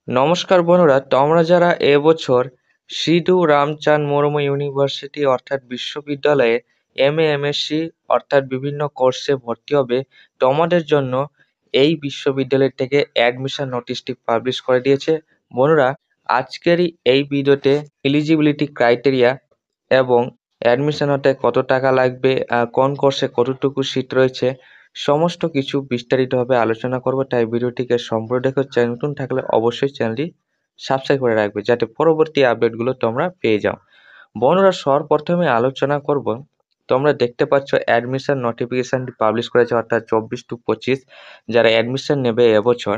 নমস্কার বন্ধুরা, তোমরা যারা এবছর সিধু রামচাঁদ মুর্মু ইউনিভার্সিটি অর্থাৎ বিশ্ববিদ্যালয়ে এমএসসি অর্থাৎ বিভিন্ন কোর্সে ভর্তি হবে, তোমাদের জন্য এই বিশ্ববিদ্যালয় থেকে অ্যাডমিশন নোটিশটি পাবলিশ করে দিয়েছে। বন্ধুরা, আজকেরই এই ভিডিওতে এলিজিবিলিটি ক্রাইটেরিয়া এবং অ্যাডমিশন হতে কত টাকা লাগবে, কোন কোর্সে কতটুকু সিট রয়েছে, সমস্ত কিছু বিস্তারিতভাবে আলোচনা করব। তাই ভিডিওটিকে সম্পূর্ণ দেখো। চ্যানেল নতুন থাকলে অবশ্যই চ্যানেলটি সাবস্ক্রাইব করে রাখবে যাতে পরবর্তী আপডেটগুলো তোমরা পেয়ে যাও। বন্ধুরা, সর্বপ্রথমে আলোচনা করব, তোমরা দেখতে পাচ্ছ অ্যাডমিশন নোটিফিকেশনটি পাবলিশ করেছে অর্থাৎ 24 to 25 যারা অ্যাডমিশন নেবে এবছর।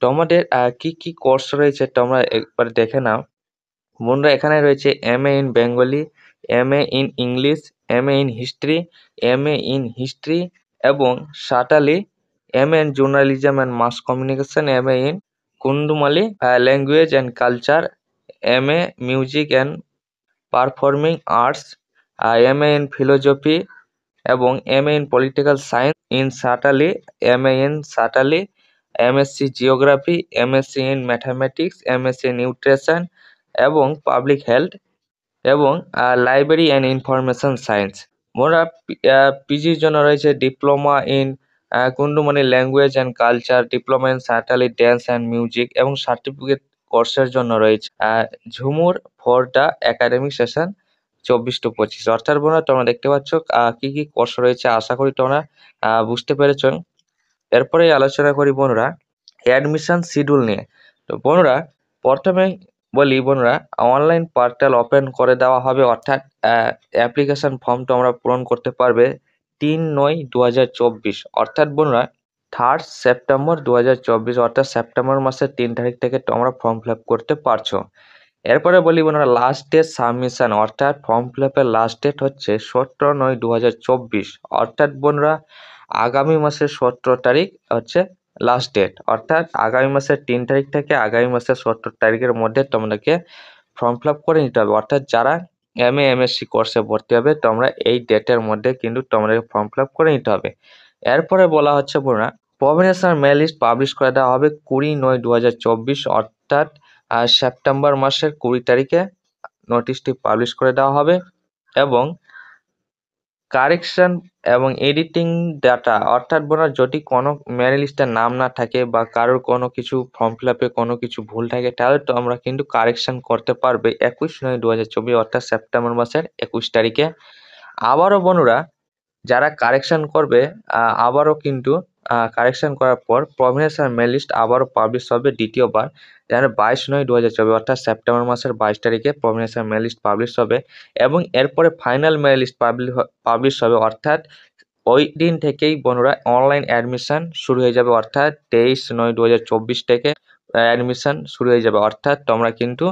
তোমাদের কি কি কোর্স রয়েছে তোমরা একবার দেখে নাও। বন্ধুরা, এখানে রয়েছে MA in Bengali, MA in English, MA in history, এবং Santali, MA in journalism and mass communication, MA in Kudmali language and culture, MA music and performing arts, MA in philosophy এবং MA in political science in Santali, MA in Santali, MSc geography, MSc in mathematics, MSc nutrition এবং public health এবং library and information science. মোরা পিজির জন্য রয়েছে diploma in Kudmali language and culture, diploma in Santali dance and music এবং certificate কোর্সের জন্য রয়েছে Jhumur for the academic session 24 to 25। অর্থাৎ বন্ধুরা, তোমরা দেখতে পাচ্ছ কি কি কোর্স রয়েছে। আশা করি তোমরা বুঝতে পেরেছ। এরপরেই আলোচনা করি বন্ধুরা অ্যাডমিশন শিডিউল নিয়ে। তো বন্ধুরা, প্রথমে বলি বন্ধুরা, অনলাইন পোর্টাল ওপেন করে দেওয়া হবে অর্থাৎ অ্যাপ্লিকেশন ফর্ম তোমরা পূরণ করতে পারবে 3/9/2024 অর্থাৎ বন্ধুরা 3 সেপ্টেম্বর 2024 অর্থাৎ সেপ্টেম্বর মাসের 3 তারিখ থেকে তোমরা ফর্ম ফিল আপ করতে পারছো। এরপরে বলি বন্ধুরা, লাস্ট ডেট সাবমিশন অর্থাৎ ফর্ম ফিল আপের লাস্ট ডেট হচ্ছে 17/9/2024 অর্থাৎ বন্ধুরা আগামী মাসের 17 তারিখ হচ্ছে লাস্ট ডেট। অর্থাৎ আগামী মাসের 3 তারিখ থেকে আগামী মাসের 17 তারিখের মধ্যে তোমাদেরকে ফর্ম ফিল আপ করে নিতে হবে। অর্থাৎ যারা এমএসসি কোর্সে ভর্তি হবে, তোমরা এই ডেটের মধ্যে কিন্তু তোমাদেরকে ফর্ম ফিল আপ করে নিতে হবে। এরপরে বলা হচ্ছে বন্ধুরা, প্রভিনেশনাল মেরিট লিস্ট পাবলিশ করে দেওয়া হবে 20/9/2024 অর্থাৎ সেপ্টেম্বর মাসের 20 তারিখে নোটিশটি পাবলিশ করে দেওয়া হবে। এবং কারেকশন এবং এডিটিং ডাটা অর্থাৎ বন্ধুরা যদি কোনো মেরিট লিস্টের নাম না থাকে বা কারোর কোনো কিছু ফর্ম ফিল আপে কোনো কিছু ভুল থাকে, তাহলে তো আমরা কিন্তু কারেকশন করতে পারবে 21/9/2024 অর্থাৎ সেপ্টেম্বর মাসের 21 তারিখে। আবারও বন্ধুরা, যারা কারেকশন করবে আবারও কিন্তু কারেকশন করার পর প্রভিনেশনাল মেরিট লিস্ট আবারও পাবলিশ হবে দ্বিতীয়বার, যেখানে 22/9/2024 অর্থাৎ সেপ্টেম্বর মাসের 22 তারিখে প্রভিনেশনাল মেরিট লিস্ট পাবলিশ হবে। এবং এরপরে ফাইনাল মেরিট লিস্ট পাবলিশ হবে অর্থাৎ ওই দিন থেকেই বন্ধুরা অনলাইন অ্যাডমিশন শুরু হয়ে যাবে অর্থাৎ 23/9/2024 থেকে অ্যাডমিশন শুরু হয়ে যাবে। অর্থাৎ তোমরা কিন্তু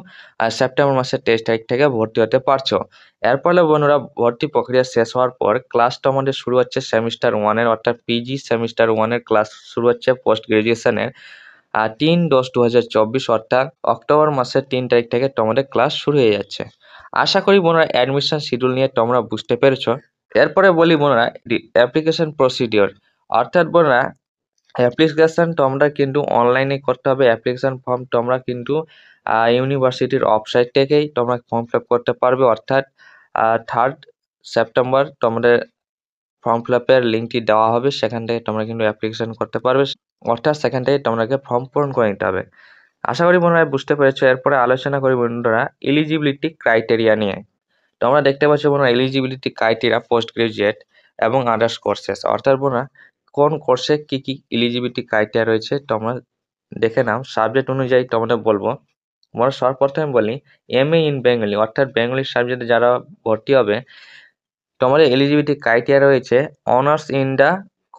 সেপ্টেম্বর মাসের 23 তারিখ থেকে ভর্তি হতে পারছো। এর ফলে বন্ধুরা ভর্তি প্রক্রিয়া শেষ হওয়ার পর ক্লাস তোমাদের শুরু হচ্ছে সেমিস্টার 1-এর অর্থাৎ পিজি সেমিস্টার 1-এর ক্লাস শুরু হচ্ছে পোস্ট গ্রাজুয়েশনের 3/10/2024 অর্থাৎ অক্টোবর মাসের 3 তারিখ থেকে তোমাদের ক্লাস শুরু হয়ে যাচ্ছে। আশা করি বন্ধুরা অ্যাডমিশন শিডিউল নিয়ে তোমরা বুঝতে পেরেছো। এরপরে বলি বন্ধুরা অ্যাপ্লিকেশন প্রসিডিওর অর্থাৎ বন্ধুরা অ্যাপ্লিকেশন তোমরা কিন্তু অনলাইনে করতে হবে। অ্যাপ্লিকেশন ফর্ম তোমরা কিন্তু ইউনিভার্সিটির ওয়েবসাইট থেকেই তোমরা ফর্ম ফিল আপ করতে পারবে। অর্থাৎ 3 সেপ্টেম্বর তোমাদের ফর্ম ফিল আপের লিঙ্কটি দেওয়া হবে, সেখান থেকে তোমরা কিন্তু অ্যাপ্লিকেশন করতে পারবে। অর্থাৎ সেখান থেকে তোমাকে ফর্ম পূরণ করে নিতে হবে। আশা করি বন্ধুরা বুঝতে পেরেছো। এরপরে আলোচনা করি বন্ধুরা এলিজিবিলিটি ক্রাইটেরিয়া নিয়ে। তোমরা দেখতে পাচ্ছ বন্ধুরা এলিজিবিলিটি ক্রাইটেরিয়া পোস্ট গ্রাজুয়েট এবং আদার্স কোর্সেস অর্থাৎ বন্ধুরা কোন কোর্সে কি কি এলিজিবিলিটি ক্রাইটেরিয়া রয়েছে তোমরা দেখে নাও। সাবজেক্ট অনুযায়ী তোমাদের বলবো। আমরা সর্বপ্রথমে বলি এমএ ইন বেঙ্গলি অর্থাৎ বেঙ্গলি সাবজেক্টে যারা ভর্তি হবে, তোমাদের এলিজিবিলিটি ক্রাইটেরিয়া রয়েছে honours in the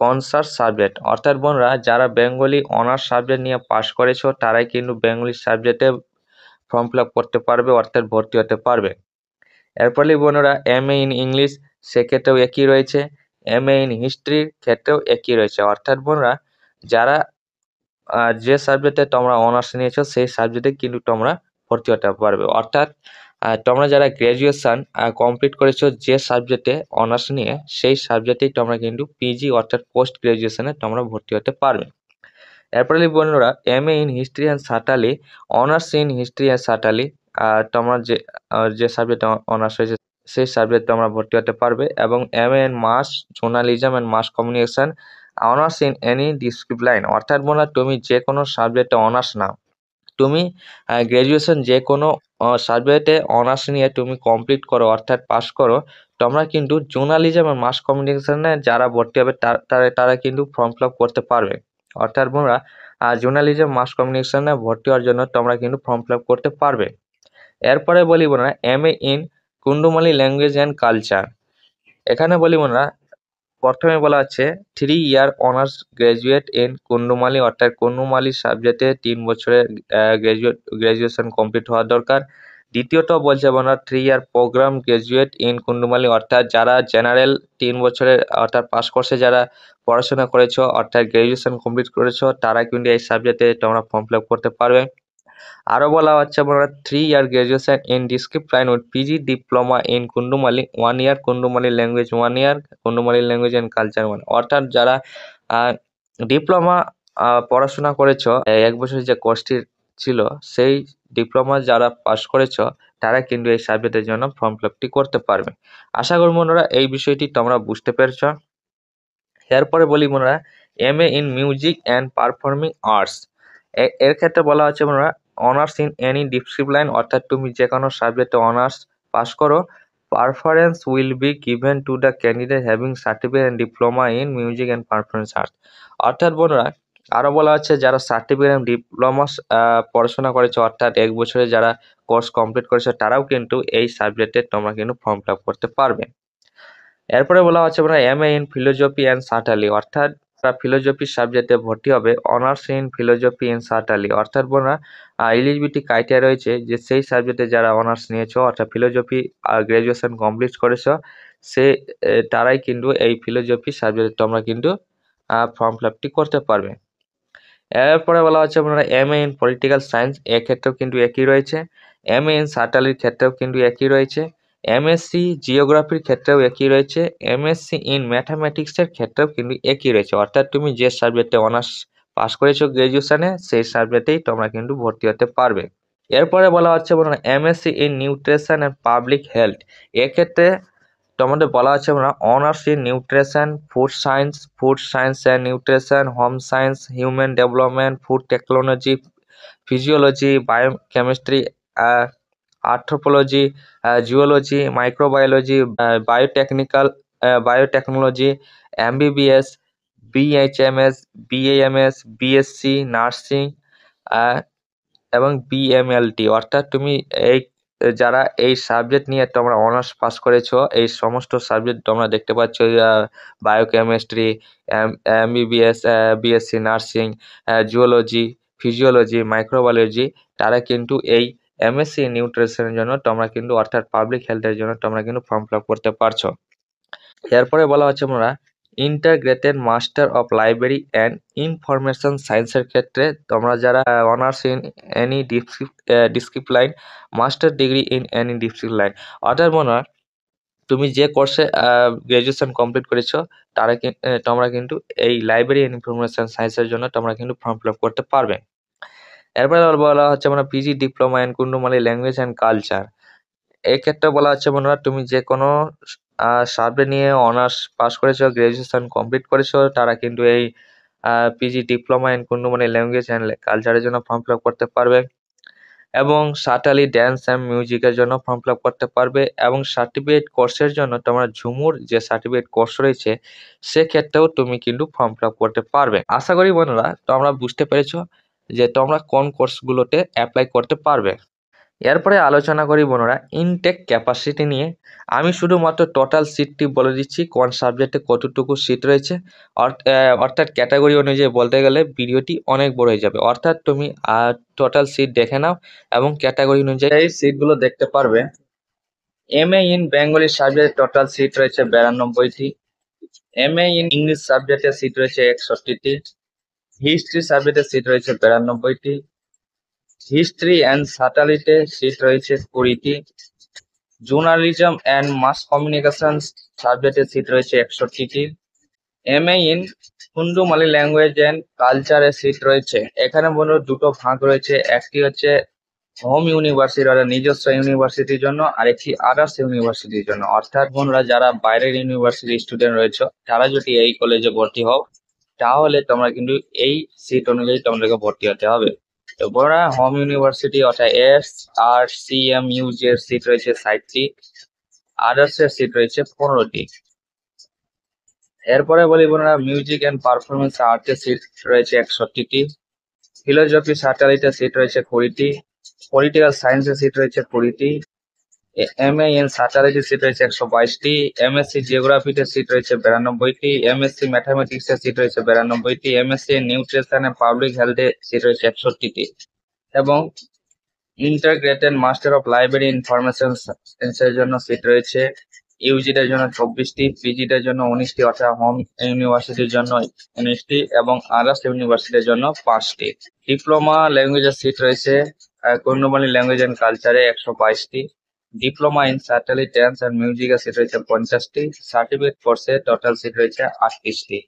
concert subject অর্থাৎ বন্ধুরা যারা বেঙ্গলি অনার্স সাবজেক্ট নিয়ে পাশ করেছো তারাই কিন্তু বেঙ্গলি সাবজেক্টে ফর্ম ফিল আপ করতে পারবে অর্থাৎ ভর্তি হতে পারবে। এরপরে বন্ধুরা এমএ ইন ইংলিশ সেক্ষেত্রেও একই রয়েছে, এমএ ইন হিস্ট্রির ক্ষেত্রেও একই রয়েছে। অর্থাৎ বন্ধুরা যারা যে সাবজেক্টে তোমরা অনার্স নিয়েছো সেই সাবজেক্টে কিন্তু তোমরা ভর্তি হতে পারবে। অর্থাৎ তোমরা যারা গ্র্যাজুয়েশন কমপ্লিট করেছো যে সাবজেক্টে অনার্স নিয়ে, সেই সাবজেক্টেই তোমরা কিন্তু পিজি অর্থাৎ পোস্ট গ্র্যাজুয়েশনে তোমরা ভর্তি হতে পারবে। এরপরে বন্ধুরা MA in history and Santali, honours in history and Santali, তোমরা যে সাবজেক্টে অনার্স হয়েছে সেই সাবজেক্টে তোমরা ভর্তি হতে পারবে। এবং MA in mass journalism and mass communication, honours in any discipline, অর্থাৎ বন্ধুরা তুমি যে কোনো সাবজেক্টে অনার্স নাও, তুমি গ্র্যাজুয়েশন যে কোনো সাবজেক্টে অনার্স নিয়ে তুমি কমপ্লিট করো অর্থাৎ পাস করো, তোমরা কিন্তু জার্নালিজম আর মাস কমিউনিকেশনে যারা ভর্তি হবে তারা কিন্তু ফর্ম ফিল আপ করতে পারবে। অর্থাৎ বন্ধুরা জার্নালিজম মাস কমিউনিকেশনে ভর্তি হওয়ার জন্য তোমরা কিন্তু ফর্ম ফিল আপ করতে পারবে। এরপরে বলি বন্ধুরা MA in Kudmali language and culture. এখানে বলি বন্ধুরা প্রথমে বলা হচ্ছে 3 year honours graduate in Kudmali, অর্থাৎ কুন্ডুমালি সাবজেক্টে 3 বছরের গ্র্যাজুয়েশন কমপ্লিট হওয়া দরকার। দ্বিতীয়ত বলছে বন্ধুরা 3 ইয়ার প্রোগ্রাম গ্র্যাজুয়েট ইন কুন্ডুমালি, অর্থাৎ যারা জেনারেল 3 বছরের অর্থাৎ পাস কোর্সে যারা পড়াশোনা করেছো অর্থাৎ গ্র্যাজুয়েশন কমপ্লিট করেছো তারা কিন্তু এই সাবজেক্টে তোমরা ফর্ম ফিল আপ করতে পারবে। আরও বলা হচ্ছে আপনারা 3 year graduation in discrete with PG diploma in Kudmali, 1 year Kudmali language, 1 year Kudmali language and culture, অর্থাৎ যারা ডিপ্লোমা পড়াশোনা করেছো 1 বছরের যে কোর্সটি ছিল সেই ডিপ্লোমা যারা পাস করেছো তারা কিন্তু এই সাবজেক্টের জন্য ফর্ম ফিল আপটি করতে পারবে। আশা করি বন্ধুরা এই বিষয়টি তোমরা বুঝতে পেরেছো। এরপরে বলি বন্ধুরা MA in music and performing arts, এর ক্ষেত্রে বলা হচ্ছে বন্ধুরা অনার্স ইন এনি ডিসিপ্লিন, অর্থাৎ তুমি যে কোনো সাবজেক্টে অনার্স পাস করো, performance will be given to the candidate having certificate and diploma in music and performance arts. অর্থাৎ বন্ধুরা আরও বলা হচ্ছে যারা সার্টিফিকেট এবং ডিপ্লোমা পড়াশোনা করেছে অর্থাৎ 1 বছরে যারা কোর্স কমপ্লিট করেছে তারাও কিন্তু এই সাবজেক্টে তোমরা কিন্তু ফর্ম ফিল আপ করতে পারবে। এরপরে বলা হচ্ছে আপনারা MA ইন ফিলোজফি অ্যান্ড সার্টালি, অর্থাৎ ফিলোজফি সাবজেক্টে ভর্তি হবে, অনার্স ইন ফিলোজফি অ্যান্ড সার্টালি, অর্থাৎ বোনা এলিজিবিলিটি ক্রাইটেরিয়া রয়েছে যে সেই সাবজেক্টে যারা অনার্স নিয়েছো অর্থাৎ ফিলোজফি গ্র্যাজুয়েশন কমপ্লিট করেছো সে তারাই কিন্তু এই ফিলোজফি সাবজেক্টে তোমরা কিন্তু ফর্ম ফিল আপটি করতে পারবে। এরপরে বলা হচ্ছে আপনারা MA ইন পলিটিক্যাল সায়েন্স, এক্ষেত্রেও কিন্তু একই রয়েছে। MA ইন সার্টালির ক্ষেত্রেও কিন্তু একই রয়েছে। MSc জিওগ্রাফির ক্ষেত্রেও একই রয়েছে। MSc ইন ম্যাথামেটিক্সের ক্ষেত্রেও কিন্তু একই রয়েছে, অর্থাৎ তুমি যে সাবজেক্টে অনার্স পাস করেছো গ্র্যাজুয়েশনে সেই সাবজেক্টেই তোমরা কিন্তু ভর্তি হতে পারবে। এরপরে বলা হচ্ছে বন্ধুরা MSc in nutrition and public health, এক্ষেত্রে তোমাদের বলা হচ্ছে আমরা honours in nutrition, food science and nutrition, home science, human development, food technology, physiology, biochemistry, anthropology, geology, microbiology, biotechnology, MBBS, BHMS, BAMS, BSc nursing এবং BMLT, অর্থাৎ তুমি এই যারা এই সাবজেক্ট নিয়ে তোমরা অনার্স পাস করেছো এই সমস্ত সাবজেক্ট তোমরা দেখতে পাচ্ছ, biochemistry, MBBS, BSc nursing, geology, physiology, microbiology, তারা কিন্তু এই MSc নিউট্রিশনের জন্য তোমরা কিন্তু অর্থাৎ পাবলিক হেলথের জন্য তোমরা কিন্তু ফর্ম ফিল আপ করতে পারছো। এরপরে বলা হচ্ছে আমরা integrated master of library and information সায়েন্সের ক্ষেত্রে তোমরা যারা honours in any discipline, master degree in any discipline, অর্থাৎ মনে হয় তুমি যে কোর্সে গ্র্যাজুয়েশন কমপ্লিট করেছো তারা তোমরা কিন্তু এই লাইব্রেরি অ্যান্ড ইনফরমেশন সায়েন্সের জন্য তোমরা কিন্তু ফর্ম ফিল আপ করতে পারবে। এরপরে বলা হচ্ছে আমরা PG diploma in Kudmali language and culture, এই ক্ষেত্রে বলা হচ্ছে বন্ধুরা তুমি যে কোনো সাবজেক্ট নিয়ে অনার্স পাস করেছো গ্র্যাজুয়েশন কমপ্লিট করেছো তারা কিন্তু এই PG diploma in Kudmali language and কালচারের জন্য ফর্ম ফিল আপ করতে পারবে এবং সাঁওতালি ড্যান্স অ্যান্ড মিউজিকের জন্য ফর্ম ফিল আপ করতে পারবে এবং সার্টিফিকেট কোর্সের জন্য তোমরা ঝুমুর যে সার্টিফিকেট কোর্স রয়েছে সেক্ষেত্রেও তুমি কিন্তু ফর্ম ফিল আপ করতে পারবে। আশা করি বন্ধুরা তোমরা বুঝতে পেরেছো যে তোমরা কোন কোর্সগুলোতে অ্যাপ্লাই করতে পারবে। এরপরে আলোচনা করি বন্ধুরা ইনটেক ক্যাপাসিটি নিয়ে। আমি শুধুমাত্র টোটাল সিটটি বলে দিচ্ছি কোন সাবজেক্টে কতটুকু সিট রয়েছে, অর্থাৎ ক্যাটাগরি অনুযায়ী বলতে গেলে ভিডিওটি অনেক বড় হয়ে যাবে, অর্থাৎ তুমি টোটাল সিট দেখে নাও এবং ক্যাটাগরি অনুযায়ী এই সিটগুলো দেখতে পারবে। MA ইন বেঙ্গলি সাবজেক্টে টোটাল সিট রয়েছে 92টি, MA ইন ইংলিশ সাবজেক্টে সিট রয়েছে 61টি, হিস্ট্রি সাবজেক্টে সিট রয়েছে 92টি, হিস্ট্রি অ্যান্ড সার্টালিতে সিট রয়েছে 20টি, জার্নালিজম অ্যান্ড মাস কমিউনিকেশন সাবজেক্টে সিট রয়েছে 61টি, MA in Kudmali language and কালচারের সিট রয়েছে। এখানে বন্ধুরা দুটো ভাগ রয়েছে, একটি হচ্ছে হোম ইউনিভার্সিটি অর্থাৎ নিজস্ব ইউনিভার্সিটির জন্য, আরেকটি আদার্স ইউনিভার্সিটির জন্য। অর্থাৎ বন্ধুরা যারা বাইরের ইউনিভার্সিটি স্টুডেন্ট রয়েছে তারা যদি এই কলেজে ভর্তি হও তাহলে তোমরা কিন্তু এই সিট অনুযায়ী তোমাদেরকে ভর্তি হতে হবে। তো বন্ধুরা হোম ইউনিভার্সিটি অর্থাৎ SRCMUG এর সিট রয়েছে 60টি, আদার্স এর সিট রয়েছে 15টি। এরপরে বলি বন্ধুরা মিউজিক এন্ড পারফরমেন্স আর্টের সিট রয়েছে 61টি, ফিলোসফি স্যাটেলাইটের সিট রয়েছে 20টি, পলিটিক্যাল সায়েন্সের সিট রয়েছে 20টি, এমএ ইন স্যাটেলাইটের সিট রয়েছে 122টি, এমএসসি জিওগ্রাফিতে সিট রয়েছে 92টি, এমএসসি ম্যাথামেটিক্সের সিট রয়েছে 92টি, এমএসসি নিউট্রিশন এন্ড পাবলিক হেলথে সিট রয়েছে 61টি এবং integrated master of library information সায়েন্সের জন্য সিট রয়েছে ইউজিটার জন্য 24টি, পিজিটার জন্য 19টি অর্থাৎ হোম ইউনিভার্সিটির জন্য 19টি এবং আদার্স ইউনিভার্সিটির জন্য 5টি। ডিপ্লোমা ল্যাঙ্গুয়েজের সিট রয়েছে কুন্ডুমালি ল্যাঙ্গুয়েজ এন্ড কালচারে 122টি, diploma in Santali dance and মিউজিকের সিট রয়েছে 50টি, সার্টিফিকেট কোর্সে টোটাল সিট রয়েছে 38টি।